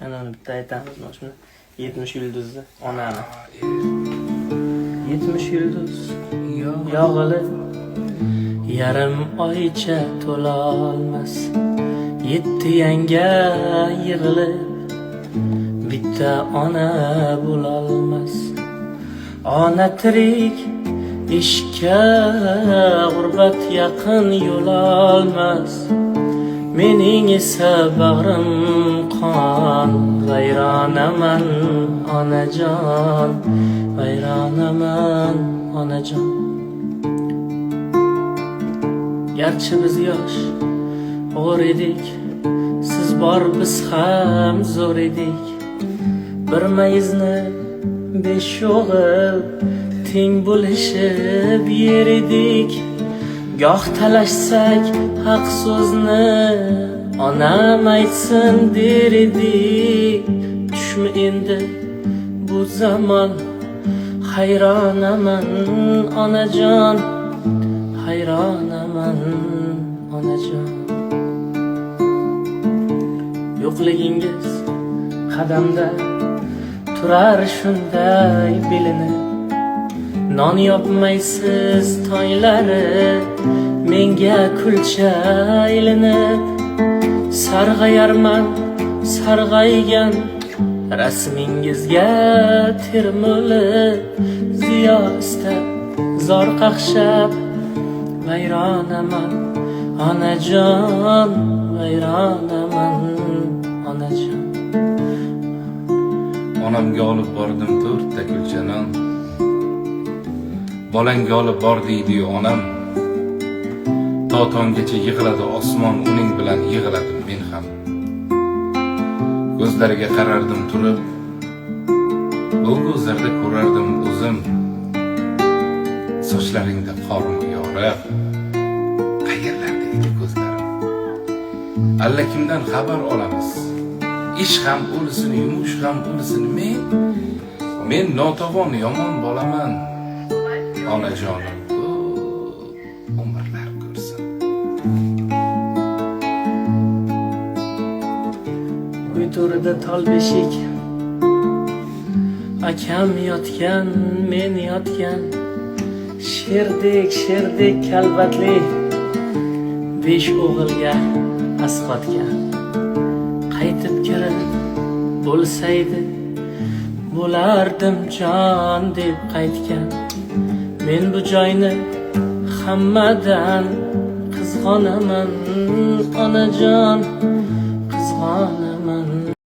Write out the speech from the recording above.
Ana bitta aytamiz mana shuni 70 yulduzni onani. 70 yulduz yog'ili yarim oycha to'la olmas. 7 yanga yig'ilib bitta ona bo'lolmas. Ona tirik ishga g'urbat yaqin yo'l olmas. Mening esa bag'rim qon, vayronaman onajon, vayronaman onajon. Garchi biz yosh g'o'r edik, siz bor biz ham zo'r edik. Bir mayizni 5 o'g'il teng bo'lishib yer edik. Goh talashsak haq so'zni onam aytsin der edik. Tushmi endi bu zamon, hayronaman onajon, hayronaman onajon. Yo'qligingiz qadamda turar shunday belini. Non yopmaysiz tonglari menga kulcha ilinib. Sarg'ayarman sarg'aygan rasmingizga termulib. Ziyo istab zor qaqshab vayronaman onajon, vayronaman onajon. Onamga olib bordim 4 ta kulcha non. Bolangga olib bor deydi onam. To tonggacha yig'iladi osmon, uning bilan yig'ladim men ham. Ko'zlariga qarardim turib, bu ko'zlarda ko'rardim o'zim. Sochlaringda qorim yorib, qayerlarda edi ko'zlarim. Allakimdan xabar olamiz. Ish ham o'lsin, yumush ham o'lsin. Men notavon yomon bolaman. Onajonim umrlar ko'rsin. Uy to'rida tol beshik, akam yotgan, men yotgan. Sherdek kalbatli 5 o'g'ilga asqotgan. Qaytib kirib bo'lsaydi bo'lardim jon deb qaytgan. Men bu joyni hammadan qizg'onaman onajon, qizg'onaman.